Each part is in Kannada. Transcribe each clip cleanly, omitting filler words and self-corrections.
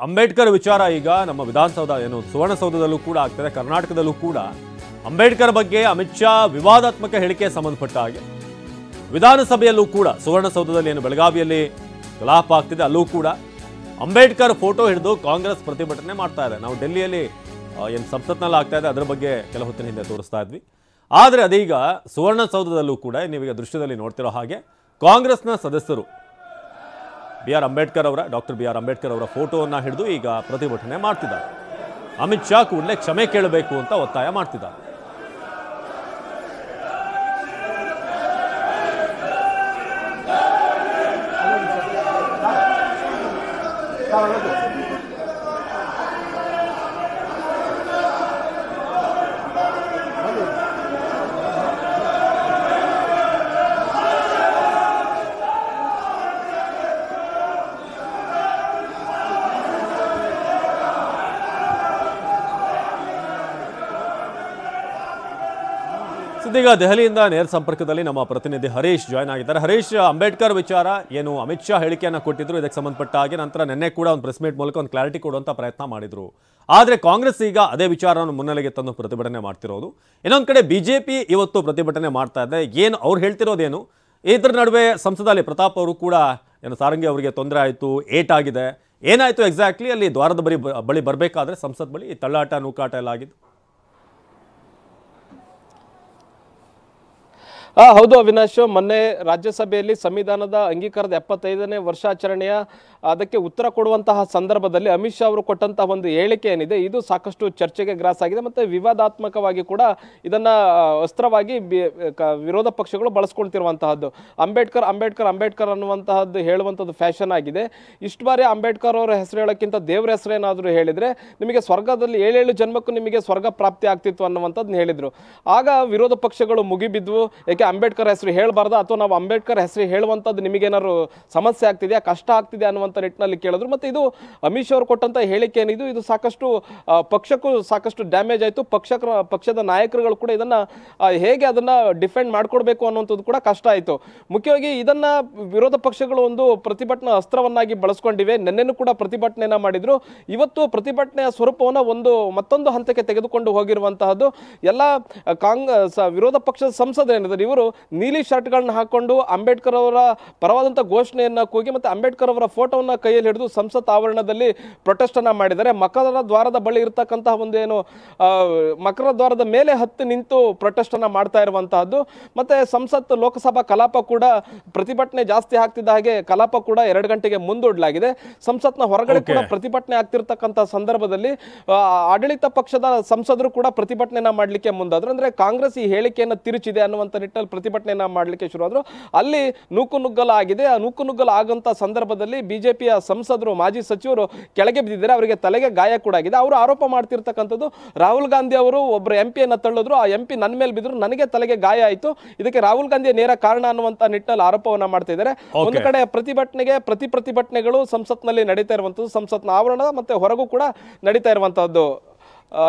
ಅಂಬೇಡ್ಕರ್ ವಿಚಾರ ಈಗ ನಮ್ಮ ವಿಧಾನಸೌಧ ಏನು ಸುವರ್ಣಸೌಧದಲ್ಲೂ ಕೂಡ ಆಗ್ತದೆ, ಕರ್ನಾಟಕದಲ್ಲೂ ಕೂಡ ಅಂಬೇಡ್ಕರ್ ಬಗ್ಗೆ ಅಮಿತ್ ಶಾ ವಿವಾದಾತ್ಮಕ ಹೇಳಿಕೆ ಸಂಬಂಧಪಟ್ಟ ಹಾಗೆ ವಿಧಾನಸಭೆಯಲ್ಲೂ ಕೂಡ ಸುವರ್ಣಸೌಧದಲ್ಲಿ ಏನು ಬೆಳಗಾವಿಯಲ್ಲಿ ಕಲಾಪ ಆಗ್ತಿದೆ ಅಲ್ಲೂ ಕೂಡ ಅಂಬೇಡ್ಕರ್ ಫೋಟೋ ಹಿಡಿದು ಕಾಂಗ್ರೆಸ್ ಪ್ರತಿಭಟನೆ ಮಾಡ್ತಾ ಇದೆ. ನಾವು ಡೆಲ್ಲಿಯಲ್ಲಿ ಏನು ಸಂಸತ್ನಲ್ಲಿ ಆಗ್ತಾ ಇದೆ ಅದರ ಬಗ್ಗೆ ಕೆಲ ಹೊತ್ತಿನ ಹಿಂದೆ ತೋರಿಸ್ತಾ ಇದ್ವಿ. ಆದರೆ ಅದೀಗ ಸುವರ್ಣಸೌಧದಲ್ಲೂ ಕೂಡ ನೀವೀಗ ದೃಶ್ಯದಲ್ಲಿ ನೋಡ್ತಿರೋ ಹಾಗೆ ಕಾಂಗ್ರೆಸ್ನ ಸದಸ್ಯರು ಡಾಕ್ಟರ್ ಬಿ ಆರ್ ಅಂಬೇಡ್ಕರ್ ಅವರ ಫೋಟೋವನ್ನು ಹಿಡಿದು ಈಗ ಪ್ರತಿಭಟನೆ ಮಾಡ್ತಿದ್ದಾರೆ. ಅಮಿತ್ ಶಾ ಕೂಡಲೇ ಕ್ಷಮೆ ಕೇಳಬೇಕು ಅಂತ ಒತ್ತಾಯ ಮಾಡ್ತಿದ್ದಾರೆ. ಇದೀಗ ದೆಹಲಿಯಿಂದ ನೇರ ಸಂಪರ್ಕದಲ್ಲಿ ನಮ್ಮ ಪ್ರತಿನಿಧಿ ಹರೀಶ್ ಜಾಯ್ನ್ ಆಗಿದ್ದಾರೆ. ಹರೀಶ್, ಅಂಬೇಡ್ಕರ್ ವಿಚಾರ ಏನು ಅಮಿತ್ ಶಾ ಹೇಳಿಕೆಯನ್ನು ಕೊಟ್ಟಿದ್ರು, ಇದಕ್ಕೆ ಸಂಬಂಧಪಟ್ಟ ಹಾಗೆ ನಂತರ ನಿನ್ನೆ ಕೂಡ ಒಂದು ಪ್ರೆಸ್ ಮೀಟ್ ಮೂಲಕ ಒಂದು ಕ್ಲಾರಿಟಿ ಕೊಡುವಂಥ ಪ್ರಯತ್ನ ಮಾಡಿದ್ರು. ಆದರೆ ಕಾಂಗ್ರೆಸ್ ಈಗ ಅದೇ ವಿಚಾರವನ್ನು ಮುನ್ನೆಲೆಗೆ ತಂದು ಪ್ರತಿಭಟನೆ ಮಾಡ್ತಿರೋದು. ಇನ್ನೊಂದು ಕಡೆ ಬಿಜೆಪಿ ಇವತ್ತು ಪ್ರತಿಭಟನೆ ಮಾಡ್ತಾ ಇದೆ. ಏನು ಅವ್ರು ಹೇಳ್ತಿರೋದೇನು, ಇದ್ರ ನಡುವೆ ಸಂಸದಲ್ಲಿ ಪ್ರತಾಪ್ ಅವರು ಕೂಡ ಏನು ಸಾರಂಗಿ ಅವರಿಗೆ ತೊಂದರೆ ಆಯಿತು, ಏಟಾಗಿದೆ, ಏನಾಯಿತು ಎಕ್ಸಾಕ್ಟ್ಲಿ ಅಲ್ಲಿ ದ್ವಾರದ ಬಳಿ ಬರಬೇಕಾದ್ರೆ ಸಂಸತ್ ಬಳಿ ತಳ್ಳಾಟ ನೂಕಾಟ ಎಲ್ಲ ಆಗಿದ್ದು? ಹೌದು ಅವಿನಾಶ್, ಮೊನ್ನೆ ರಾಜ್ಯಸಭೆಯಲ್ಲಿ ಸಂವಿಧಾನದ ಅಂಗೀಕಾರದ 75ನೇ ವರ್ಷಾಚರಣೆಯ ಅದಕ್ಕೆ ಉತ್ತರ ಕೊಡುವಂತಹ ಸಂದರ್ಭದಲ್ಲಿ ಅಮಿತ್ ಶಾ ಅವರು ಕೊಟ್ಟಂತಹ ಒಂದು ಹೇಳಿಕೆ ಏನಿದೆ ಇದು ಸಾಕಷ್ಟು ಚರ್ಚೆಗೆ ಗ್ರಾಸ ಆಗಿದೆ ಮತ್ತು ವಿವಾದಾತ್ಮಕವಾಗಿ ಕೂಡ ಇದನ್ನ ಅಸ್ತ್ರವಾಗಿ ವಿರೋಧ ಪಕ್ಷಗಳು ಬಳಸ್ಕೊಳ್ತಿರುವಂತಹದ್ದು. ಅಂಬೇಡ್ಕರ್ ಅಂಬೇಡ್ಕರ್ ಅಂಬೇಡ್ಕರ್ ಅನ್ನುವಂತಹದ್ದು ಹೇಳುವಂಥದ್ದು ಫ್ಯಾಷನ್ ಆಗಿದೆ. ಇಷ್ಟು ಬಾರಿ ಅಂಬೇಡ್ಕರ್ ಅವರ ಹೆಸರು ಹೇಳೋಕ್ಕಿಂತ ದೇವರ ಹೆಸರೇನಾದರೂ ಹೇಳಿದರೆ ನಿಮಗೆ ಸ್ವರ್ಗದಲ್ಲಿ 7 ಜನ್ಮಕ್ಕೂ ನಿಮಗೆ ಸ್ವರ್ಗ ಪ್ರಾಪ್ತಿ ಆಗ್ತಿತ್ತು ಅನ್ನುವಂಥದ್ದನ್ನ ಹೇಳಿದರು. ಆಗ ವಿರೋಧ ಪಕ್ಷಗಳು ಮುಗಿಬಿದ್ವು. ಯಾಕೆ ಅಂಬೇಡ್ಕರ್ ಹೆಸರು ಹೇಳಬಾರ್ದು ಅಥವಾ ನಾವು ಅಂಬೇಡ್ಕರ್ ಹೆಸರು ಹೇಳುವಂಥದ್ದು ನಿಮಗೇನಾದ್ರು ಸಮಸ್ಯೆ ಆಗ್ತಿದೆಯಾ, ಕಷ್ಟ ಆಗ್ತಿದೆ ಅನ್ನುವಂಥ ನಿಟ್ಟಿನಲ್ಲಿ ಕೇಳಿದ್ರು. ಮತ್ತು ಇದು ಅಮಿತ್ ಶಾ ಅವರು ಕೊಟ್ಟಂಥ ಹೇಳಿಕೆ ಏನಿದು ಇದು ಸಾಕಷ್ಟು ಪಕ್ಷಕ್ಕೂ ಸಾಕಷ್ಟು ಡ್ಯಾಮೇಜ್ ಆಯಿತು. ಪಕ್ಷದ ನಾಯಕರುಗಳು ಕೂಡ ಇದನ್ನು ಹೇಗೆ ಅದನ್ನು ಡಿಫೆಂಡ್ ಮಾಡಿಕೊಡ್ಬೇಕು ಅನ್ನುವಂಥದ್ದು ಕೂಡ ಕಷ್ಟ ಆಯಿತು. ಮುಖ್ಯವಾಗಿ ಇದನ್ನು ವಿರೋಧ ಪಕ್ಷಗಳು ಒಂದು ಪ್ರತಿಭಟನಾ ಅಸ್ತ್ರವನ್ನಾಗಿ ಬಳಸ್ಕೊಂಡಿವೆ. ನಿನ್ನೆನೂ ಕೂಡ ಪ್ರತಿಭಟನೆಯನ್ನು ಮಾಡಿದರು. ಇವತ್ತು ಪ್ರತಿಭಟನೆಯ ಸ್ವರೂಪವನ್ನು ಮತ್ತೊಂದು ಹಂತಕ್ಕೆ ತೆಗೆದುಕೊಂಡು ಹೋಗಿರುವಂತಹದ್ದು. ಎಲ್ಲ ವಿರೋಧ ಪಕ್ಷದ ಸಂಸದರೇನಿದ್ದಾರೆ ಇವರು ನೀಲಿ ಶರ್ಟ್ಗಳನ್ನ ಹಾಕೊಂಡು ಅಂಬೇಡ್ಕರ್ ಅವರ ಪರವಾದಂಥ ಘೋಷಣೆಯನ್ನು ಕೂಗಿ ಮತ್ತು ಅಂಬೇಡ್ಕರ್ ಅವರ ಫೋಟೋವನ್ನು ಕೈಯಲ್ಲಿ ಹಿಡಿದು ಸಂಸತ್ ಆವರಣದಲ್ಲಿ ಪ್ರೊಟೆಸ್ಟ್ ಅನ್ನ ಮಾಡಿದ್ದಾರೆ. ಮಕರ ದ್ವಾರದ ಬಳಿ ಇರತಕ್ಕಂತಹ ಒಂದು ಏನು ಮಕರ ದ್ವಾರದ ಮೇಲೆ ಹತ್ತು ನಿಂತು ಪ್ರೊಟೆಸ್ಟ್ ಅನ್ನ ಮಾಡ್ತಾ ಇರುವಂತಹದ್ದು. ಮತ್ತೆ ಸಂಸತ್ ಲೋಕಸಭಾ ಕಲಾಪ ಕೂಡ ಪ್ರತಿಭಟನೆ ಜಾಸ್ತಿ ಆಗ್ತಿದ್ದ ಹಾಗೆ ಕಲಾಪ ಕೂಡ 2 ಗಂಟೆಗೆ ಮುಂದೂಡಲಾಗಿದೆ. ಸಂಸತ್ನ ಹೊರಗಡೆ ಕೂಡ ಪ್ರತಿಭಟನೆ ಆಗ್ತಿರ್ತಕ್ಕಂಥ ಸಂದರ್ಭದಲ್ಲಿ ಆಡಳಿತ ಪಕ್ಷದ ಸಂಸದರು ಕೂಡ ಪ್ರತಿಭಟನೆಯನ್ನ ಮಾಡಲಿಕ್ಕೆ ಮುಂದಾದ್ರು. ಅಂದ್ರೆ ಕಾಂಗ್ರೆಸ್ ಈ ಹೇಳಿಕೆಯನ್ನು ತಿರುಚಿದೆ ಅನ್ನುವಂಥ ನಿಟ್ಟಿನಲ್ಲಿ ಪ್ರತಿಭಟನೆಯನ್ನ ಮಾಡಲಿಕ್ಕೆ ಶುರುವಾದ್ರು. ಅಲ್ಲಿ ನೂಕುನುಗ್ಗಲ ಆಗಿದೆ. ಆ ನೂಕುನುಗ್ಗಲ ಆಗಂತ ಸಂದರ್ಭದಲ್ಲಿ ಬಿಜೆಪಿಯ ಸಂಸದರು ಮಾಜಿ ಸಚಿವರು ಕೆಳಗೆ ಬಿದ್ದಿದ್ದಾರೆ. ಅವರಿಗೆ ತಲೆಗೆ ಗಾಯ ಕೂಡ ಆಗಿದೆ. ಅವರು ಆರೋಪ ಮಾಡ್ತಿರ್ತಕ್ಕಂಥದ್ದು ರಾಹುಲ್ ಗಾಂಧಿ ಅವರು ಒಬ್ಬರು MP ಯನ್ನು ತಳ್ಳಿದ್ರು, ಆ MP ನನ್ನ ಮೇಲೆ ಬಿದ್ರು, ನನಗೆ ತಲೆಗೆ ಗಾಯ ಆಯಿತು, ಇದಕ್ಕೆ ರಾಹುಲ್ ಗಾಂಧಿಯ ನೇರ ಕಾರಣ ಅನ್ನುವಂತ ನಿಟ್ಟಿನಲ್ಲಿ ಆರೋಪವನ್ನ ಮಾಡ್ತಾ ಇದ್ದಾರೆ. ಒಂದು ಕಡೆ ಪ್ರತಿಭಟನೆಗೆ ಪ್ರತಿಭಟನೆಗಳು ಸಂಸತ್ನಲ್ಲಿ ನಡೀತಾ ಇರುವಂತದ್ದು, ಸಂಸತ್ನ ಆವರಣ ಮತ್ತೆ ಹೊರಗೂ ಕೂಡ ನಡೀತಾ ಇರುವಂತಹದ್ದು.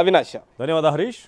ಅವಿನಾಶ್, ಧನ್ಯವಾದ ಹರೀಶ್.